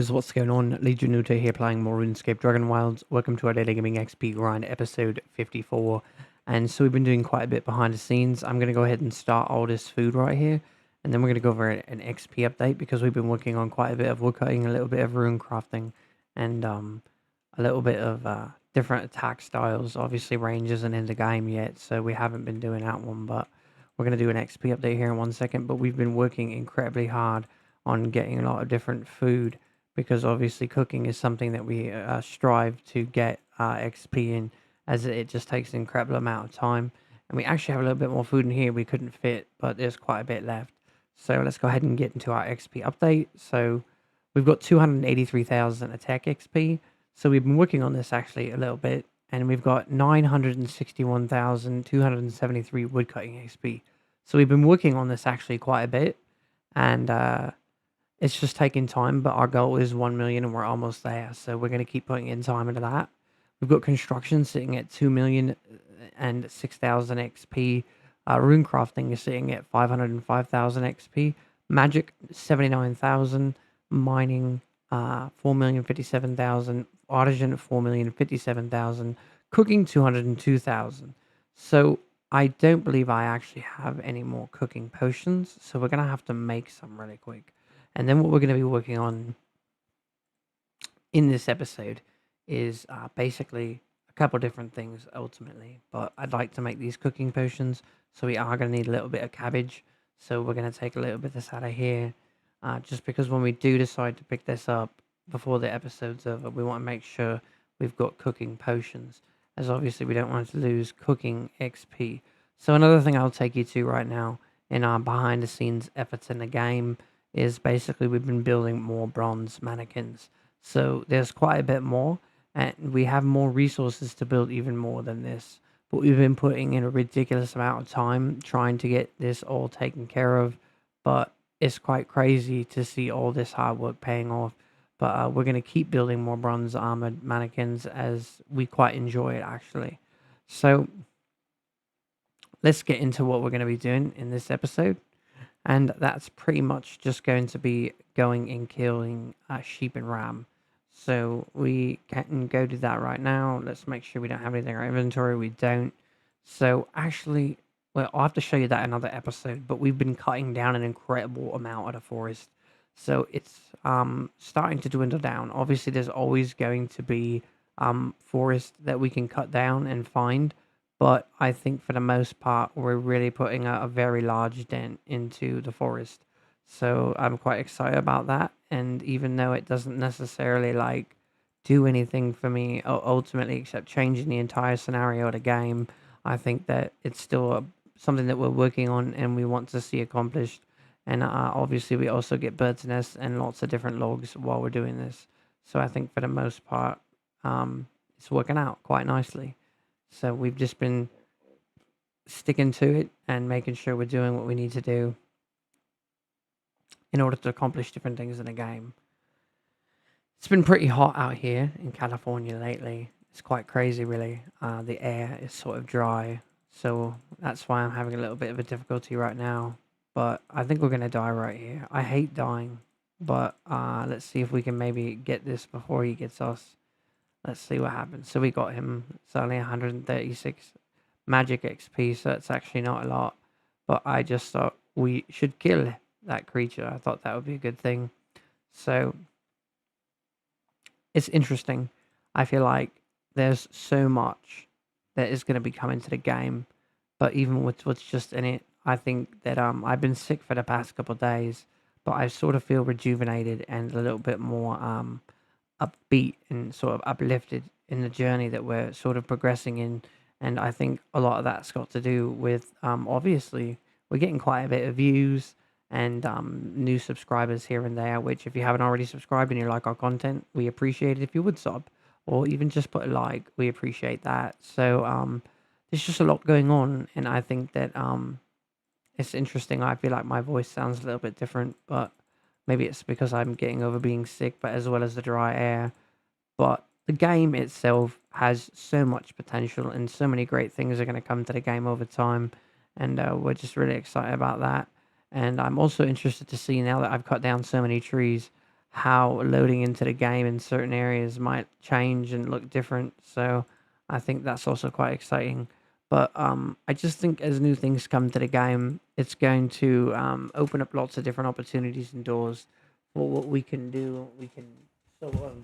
guys, what's going on? Legionuta here playing more RuneScape Dragonwilds. Welcome to our Daily Gaming XP grind episode 54. And so we've been doing quite a bit behind the scenes. I'm going to go ahead and start all this food right here. And then we're going to go over an XP update because we've been working on quite a bit of woodcutting, a little bit of rune crafting, and a little bit of different attack styles. Obviously range isn't in the game yet, so we haven't been doing that one. But we're going to do an XP update here in 1 second. But we've been working incredibly hard on getting a lot of different food because obviously cooking is something that we strive to get XP in, as it just takes an incredible amount of time. And we actually have a little bit more food in here we couldn't fit, but there's quite a bit left. So let's go ahead and get into our XP update. So we've got 283,000 attack XP. So we've been working on this actually a little bit, and we've got 961,273 woodcutting XP. So we've been working on this actually quite a bit, and it's just taking time, but our goal is 1 million and we're almost there. So we're going to keep putting in time into that. We've got construction sitting at 2 million and 6,000 XP. Rune crafting is sitting at 505,000 XP. Magic 79,000. Mining 4,057,000. Artisan 4,057,000. Cooking 202,000. So I don't believe I actually have any more cooking potions. So we're going to have to make some really quick. And then what we're going to be working on in this episode is basically a couple different things ultimately. But I'd like to make these cooking potions. So we are going to need a little bit of cabbage. So we're going to take a little bit of this out of here. Just because when we do decide to pick this up before the episode's over, we want to make sure we've got cooking potions. As obviously we don't want to lose cooking XP. So another thing I'll take you to right now in our behind the scenes efforts in the game is basically we've been building more bronze mannequins. So there's quite a bit more, and we have more resources to build even more than this. But we've been putting in a ridiculous amount of time trying to get this all taken care of. But it's quite crazy to see all this hard work paying off. But we're going to keep building more bronze armored mannequins as we quite enjoy it actually. So let's get into what we're going to be doing in this episode. And that's pretty much just going to be going and killing sheep and ram. So we can go do that right now. Let's make sure we don't have anything in our inventory. We don't. So actually, well, I'll have to show you that in another episode. But we've been cutting down an incredible amount of the forest. So it's starting to dwindle down. Obviously, there's always going to be forest that we can cut down and find. But I think for the most part, we're really putting a very large dent into the forest. So I'm quite excited about that. And even though it doesn't necessarily like do anything for me ultimately, except changing the entire scenario of the game, I think that it's still something that we're working on and we want to see accomplished. And obviously we also get birds' nests and lots of different logs while we're doing this. So I think for the most part, it's working out quite nicely. So we've just been sticking to it and making sure we're doing what we need to do in order to accomplish different things in the game. It's been pretty hot out here in California lately. It's quite crazy, really. The air is sort of dry, so that's why I'm having a little bit of a difficulty right now. But I think we're going to die right here. I hate dying, but let's see if we can maybe get this before he gets us. Let's see what happens. So we got him. It's only 136 magic XP, so it's actually not a lot. But I just thought we should kill that creature. I thought that would be a good thing. So it's interesting. I feel like there's so much that is going to be coming to the game. But even with what's just in it, I think that I've been sick for the past couple of days. But I sort of feel rejuvenated and a little bit more upbeat and sort of uplifted in the journey that we're sort of progressing in. And I think a lot of that's got to do with obviously we're getting quite a bit of views and new subscribers here and there, which if you haven't already subscribed and you like our content, we appreciate it if you would sub or even just put a like. We appreciate that. So there's just a lot going on, and I think that it's interesting. I feel like my voice sounds a little bit different, but maybe it's because I'm getting over being sick, but as well as the dry air. But the game itself has so much potential and so many great things are going to come to the game over time. And we're just really excited about that. And I'm also interested to see now that I've cut down so many trees, how loading into the game in certain areas might change and look different. So I think that's also quite exciting. But I just think as new things come to the game, it's going to open up lots of different opportunities and doors for what we can do. We can sort of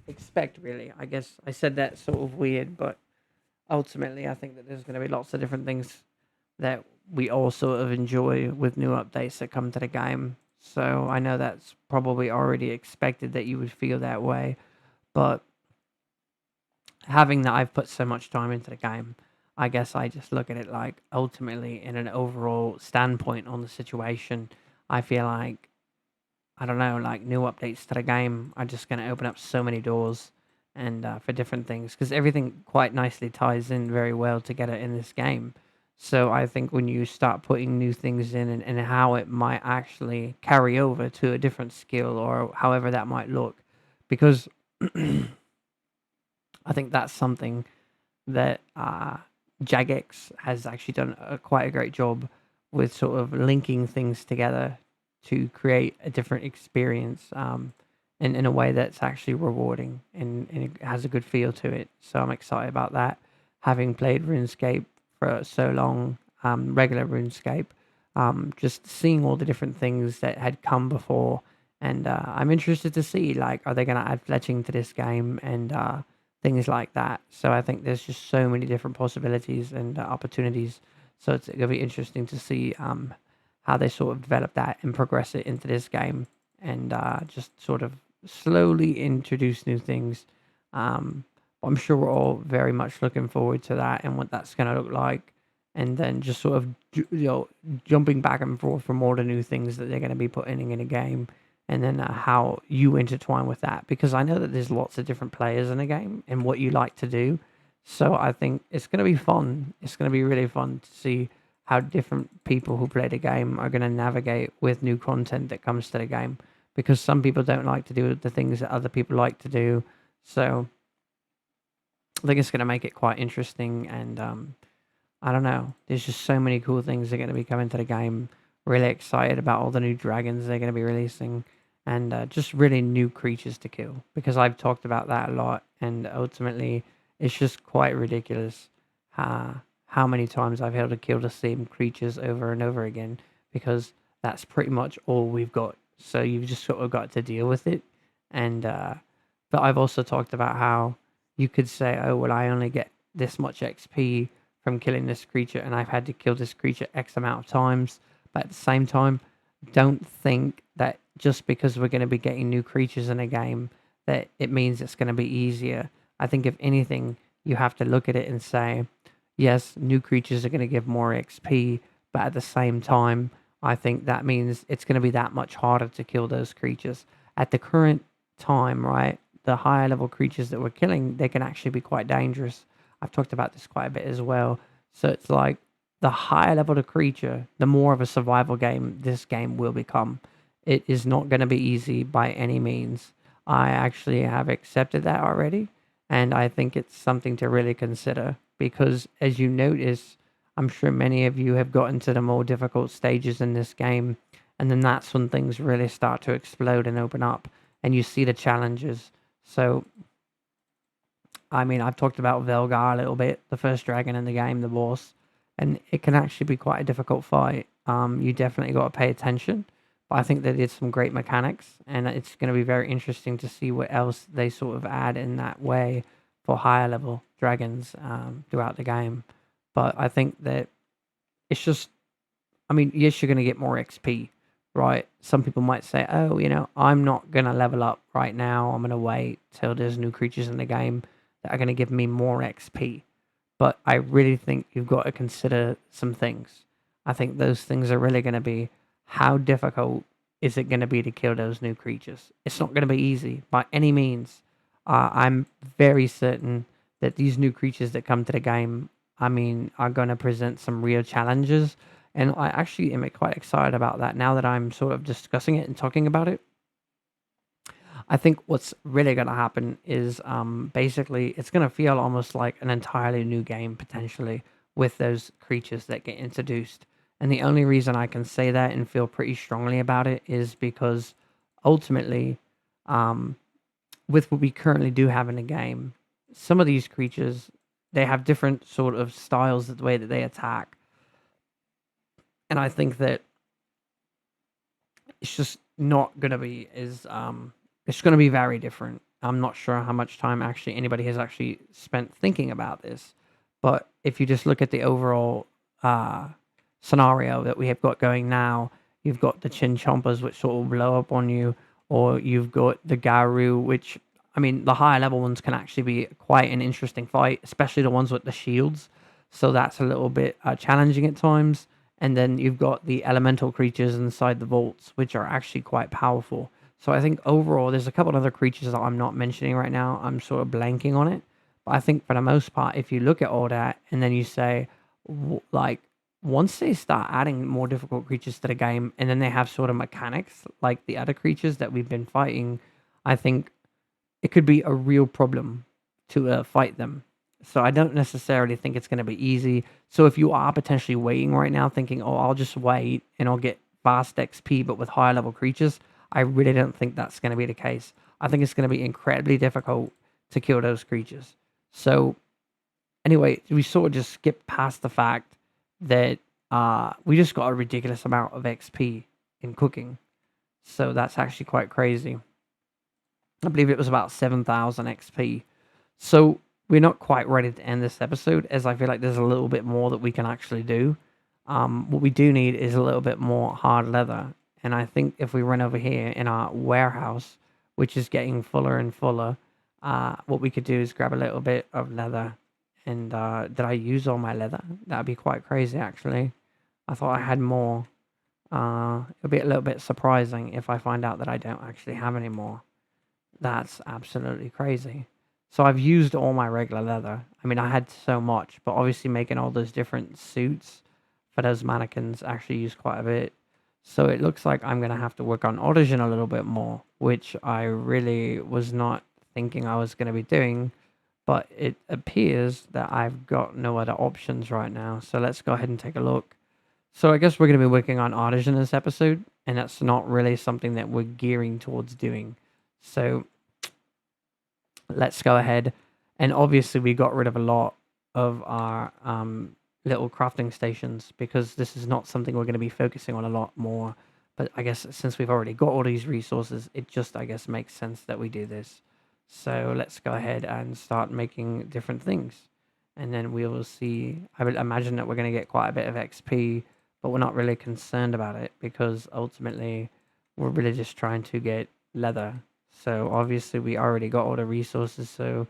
expect, really. I guess I said that sort of weird, but ultimately, I think that there's going to be lots of different things that we all sort of enjoy with new updates that come to the game. So I know that's probably already expected that you would feel that way, but having that I've put so much time into the game, I guess I just look at it like ultimately in an overall standpoint on the situation. I feel like I don't know, like new updates to the game are just going to open up so many doors and for different things because everything quite nicely ties in very well together in this game. So I think when you start putting new things in and how it might actually carry over to a different skill or however that might look, because I think that's something that Jagex has actually done quite a great job with sort of linking things together to create a different experience in a way that's actually rewarding and it has a good feel to it. So I'm excited about that. Having played RuneScape for so long, regular RuneScape, just seeing all the different things that had come before. And I'm interested to see, like, are they going to add fletching to this game and things like that. So I think there's just so many different possibilities and opportunities. So it's going to be interesting to see how they sort of develop that and progress it into this game and just sort of slowly introduce new things. I'm sure we're all very much looking forward to that and what that's going to look like. And then just sort of jumping back and forth from all the new things that they're going to be putting in a game and then how you intertwine with that because I know that there's lots of different players in the game and what you like to do. So I think it's going to be fun. It's going to be really fun to see how different people who play the game are going to navigate with new content that comes to the game because some people don't like to do the things that other people like to do. So I think it's going to make it quite interesting and I don't know. There's just so many cool things that are going to be coming to the game. Really excited about all the new dragons they're going to be releasing and just really new creatures to kill because I've talked about that a lot and ultimately it's just quite ridiculous how many times I've had to kill the same creatures over and over again because that's pretty much all we've got. So you've just sort of got to deal with it. And but I've also talked about how you could say, oh well, I only get this much XP from killing this creature, and I've had to kill this creature X amount of times. But at the same time, don't think that just because we're going to be getting new creatures in a game that it means it's going to be easier. I think if anything, you have to look at it and say, yes, new creatures are going to give more XP, but at the same time, I think that means it's going to be that much harder to kill those creatures. At the current time, right, the higher level creatures that we're killing, they can actually be quite dangerous. I've talked about this quite a bit as well. So it's like the higher level the creature, the more of a survival game this game will become. It is not going to be easy by any means. I actually have accepted that already, and I think it's something to really consider because, as you notice, I'm sure many of you have gotten to the more difficult stages in this game, and then that's when things really start to explode and open up, and you see the challenges. So I mean, I've talked about Velgar a little bit, the first dragon in the game, the boss, and it can actually be quite a difficult fight. You definitely got to pay attention, but I think they did some great mechanics, and it's going to be very interesting to see what else they sort of add in that way for higher level dragons throughout the game. But I think that it's just, I mean, yes, you're going to get more XP, right? Some people might say, oh, I'm not going to level up right now. I'm going to wait till there's new creatures in the game that are going to give me more XP. But I really think you've got to consider some things. I think those things are really going to be how difficult is it going to be to kill those new creatures? It's not going to be easy by any means. I'm very certain that these new creatures that come to the game, I mean, are going to present some real challenges. And I actually am quite excited about that now that I'm sort of discussing it and talking about it. I think what's really going to happen is basically it's going to feel almost like an entirely new game potentially with those creatures that get introduced. And the only reason I can say that and feel pretty strongly about it is because ultimately, um, with what we currently do have in the game, some of these creatures, they have different sort of styles of the way that they attack, and I think that it's just not gonna be as it's gonna be very different. I'm not sure how much time actually anybody has actually spent thinking about this, but if you just look at the overall uh scenario that we have got going now, you've got the chin chompers which sort of blow up on you, or you've got the Garu, which I mean the higher level ones can actually be quite an interesting fight, especially the ones with the shields. So that's a little bit challenging at times. And then you've got the elemental creatures inside the vaults, which are actually quite powerful. So I think overall, there's a couple other creatures that I'm not mentioning right now. I'm sort of blanking on it. But I think for the most part, if you look at all that and then you say, like, once they start adding more difficult creatures to the game and then they have sort of mechanics like the other creatures that we've been fighting, I think it could be a real problem to fight them. So I don't necessarily think it's going to be easy. So if you are potentially waiting right now, thinking, "Oh, I'll just wait and I'll get fast XP, but with higher level creatures," I really don't think that's going to be the case. I think it's going to be incredibly difficult to kill those creatures. So anyway, we sort of just skipped past the fact that we just got a ridiculous amount of XP in cooking. So that's actually quite crazy. I believe it was about 7,000 XP. So we're not quite ready to end this episode, as I feel like there's a little bit more that we can actually do. What we do need is a little bit more hard leather. And I think if we run over here in our warehouse, which is getting fuller and fuller, what we could do is grab a little bit of leather. And did I use all my leather? That'd be quite crazy, actually. I thought I had more. It'll be a little bit surprising if I find out that I don't actually have any more. That's absolutely crazy. So I've used all my regular leather. I mean, I had so much, but obviously making all those different suits for those mannequins actually used quite a bit. So it looks like I'm going to have to work on artisan a little bit more, which I really was not thinking I was going to be doing. But it appears that I've got no other options right now. So let's go ahead and take a look. So I guess we're going to be working on artisan this episode, and that's not really something that we're gearing towards doing. So let's go ahead. And obviously, we got rid of a lot of our little crafting stations because this is not something we're going to be focusing on a lot more. But I guess since we've already got all these resources, it just, I guess, makes sense that we do this. So let's go ahead and start making different things. And then we will see. I would imagine that we're going to get quite a bit of XP, but we're not really concerned about it because ultimately we're really just trying to get leather. So obviously we already got all the resources, so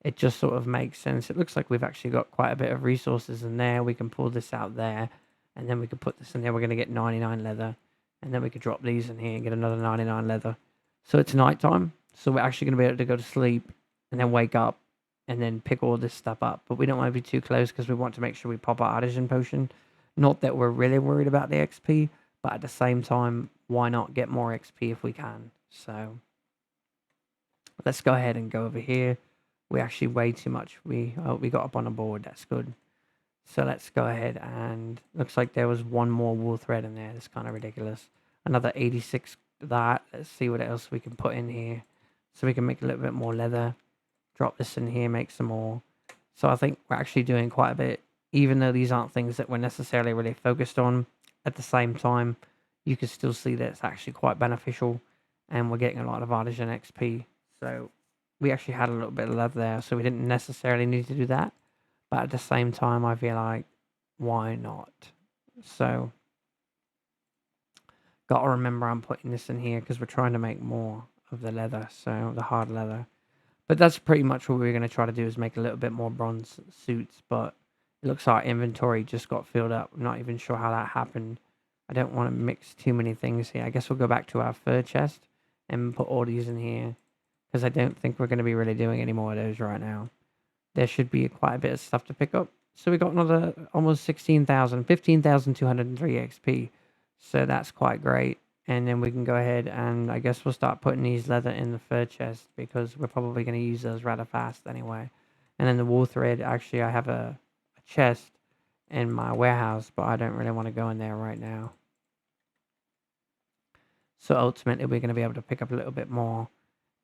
it just sort of makes sense. It looks like we've actually got quite a bit of resources in there. We can pull this out there, and then we can put this in there. We're going to get 99 leather, and then we could drop these in here and get another 99 leather. So it's nighttime, so we're actually going to be able to go to sleep and then wake up and then pick all this stuff up. But we don't want to be too close because we want to make sure we pop our artisan potion. Not that we're really worried about the XP, but at the same time, why not get more XP if we can? So let's go ahead and go over here. We actually way too much. We got up on a board. That's good. So let's go ahead and looks like there was one more wool thread in there. That's kind of ridiculous. Another 86 that. Let's see what else we can put in here. So we can make a little bit more leather. Drop this in here, make some more. So I think we're actually doing quite a bit, even though these aren't things that we're necessarily really focused on. At the same time, you can still see that it's actually quite beneficial, and we're getting a lot of artisan XP. So we actually had a little bit of leather there, so we didn't necessarily need to do that. But at the same time, I feel like, why not? So, got to remember I'm putting this in here because we're trying to make more of the leather, so the hard leather. But that's pretty much what we're going to try to do is make a little bit more bronze suits. But it looks like our inventory just got filled up. I'm not even sure how that happened. I don't want to mix too many things here. I guess we'll go back to our fur chest and put all these in here, because I don't think we're going to be really doing any more of those right now. There should be quite a bit of stuff to pick up. So we got another almost 16,000, 15,203 XP. So that's quite great. And then we can go ahead and I guess we'll start putting these leather in the fur chest because we're probably going to use those rather fast anyway. And then the wool thread, actually I have a chest in my warehouse, but I don't really want to go in there right now. So ultimately, we're going to be able to pick up a little bit more.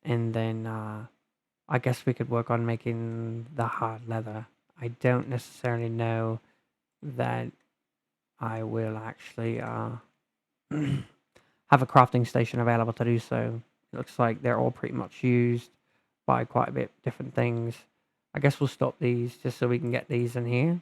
And then I guess we could work on making the hard leather. I don't necessarily know that I will actually have a crafting station available to do so. It looks like they're all pretty much used by quite a bit different things. I guess we'll stop these just so we can get these in here.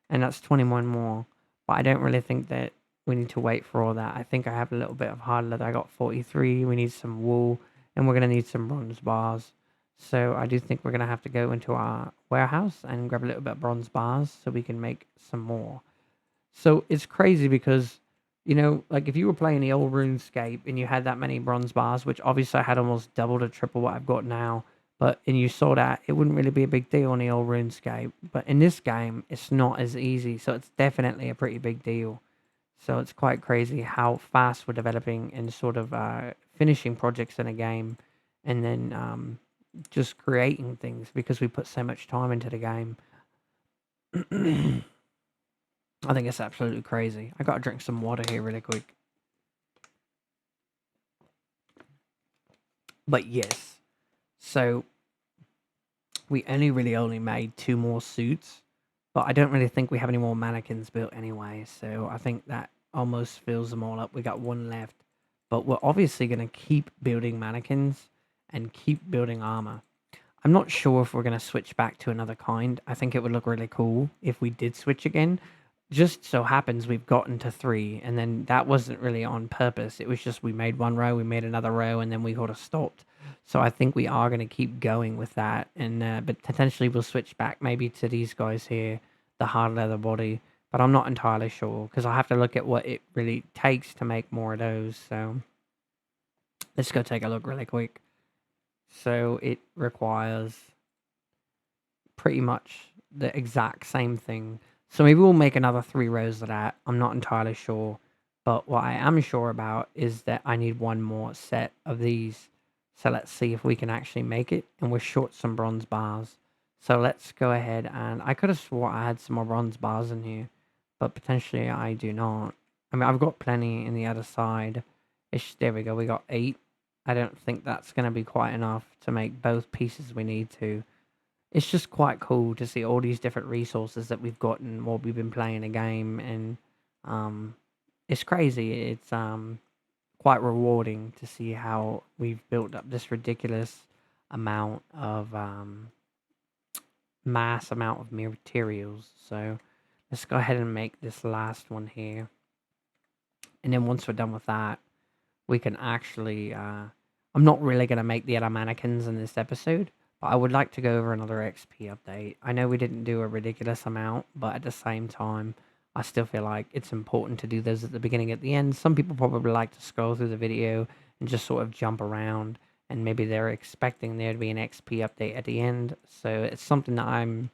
And that's 21 more. But I don't really think that we need to wait for all that. I think I have a little bit of hard leather. I got 43. We need some wool. And we're going to need some bronze bars. So I do think we're going to have to go into our warehouse and grab a little bit of bronze bars so we can make some more. So it's crazy because, you know, like if you were playing the old RuneScape and you had that many bronze bars, which obviously I had almost double to triple what I've got now, but and you saw that, it wouldn't really be a big deal on the old RuneScape. But in this game, it's not as easy, so it's definitely a pretty big deal. So it's quite crazy how fast we're developing and sort of finishing projects in a game, and then just creating things because we put so much time into the game. I think it's absolutely crazy. I gotta drink some water here really quick. But yes, so we only made 2 more suits, but I don't really think we have any more mannequins built anyway. So I think that almost fills them all up. We got 1 left, but we're obviously gonna keep building mannequins and keep building armor. I'm not sure if we're gonna switch back to another kind. I think it would look really cool if we did switch again. Just so happens we've gotten to 3, and then that wasn't really on purpose. It was just we made 1 row, we made another row, and then we got stopped. So I think we are going to keep going with that, and but potentially we'll switch back maybe to these guys here, the hard leather body. But I'm not entirely sure because I have to look at what it really takes to make more of those. So let's go take a look really quick. So it requires pretty much the exact same thing. So maybe we'll make another 3 rows of that. I'm not entirely sure. But what I am sure about is that I need 1 more set of these. So let's see if we can actually make it. And we're short some bronze bars. So let's go ahead and... I could have swore I had some more bronze bars in here. But potentially I do not. I mean, I've got plenty in the other side. There we go. We got 8. I don't think that's going to be quite enough to make both pieces we need to. It's just quite cool to see all these different resources that we've gotten while we've been playing a game, and it's crazy. It's quite rewarding to see how we've built up this ridiculous amount of mass amount of materials. So let's go ahead and make this last one here, and then once we're done with that, we can actually I'm not really going to make the other mannequins in this episode, but I would like to go over another XP update. I know we didn't do a ridiculous amount, but at the same time, I still feel like it's important to do those at the beginning, at the end. Some people probably like to scroll through the video and just sort of jump around, and maybe they're expecting there to be an XP update at the end. So it's something that I'm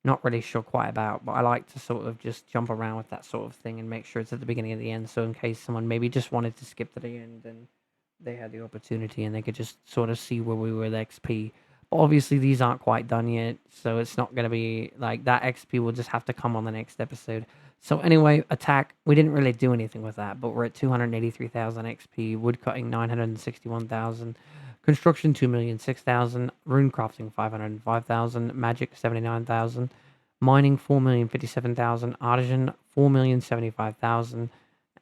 not really sure quite about, but I like to sort of just jump around with that sort of thing and make sure it's at the beginning and the end. So in case someone maybe just wanted to skip to the end, and they had the opportunity and they could just sort of see where we were with XP. But obviously, these aren't quite done yet, so it's not going to be like that. XP will just have to come on the next episode. So anyway, attack. We didn't really do anything with that, but we're at 283,000 XP. Woodcutting 961,000. Construction 2,006,000. Rune crafting 505,000. Magic 79,000. Mining 4,057,000. Artisan 4,075,000.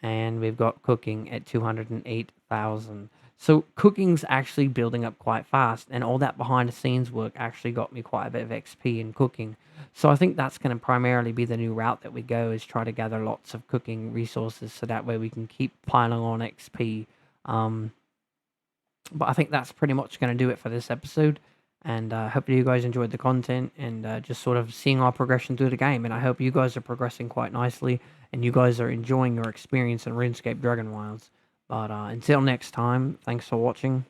And we've got cooking at 208,000. So cooking's actually building up quite fast, and all that behind the scenes work actually got me quite a bit of XP in cooking. So I think that's going to primarily be the new route that we go, is try to gather lots of cooking resources so that way we can keep piling on XP. But I think that's pretty much going to do it for this episode. And hopefully you guys enjoyed the content and just sort of seeing our progression through the game. And I hope you guys are progressing quite nicely and you guys are enjoying your experience in RuneScape Dragonwilds. But until next time, thanks for watching.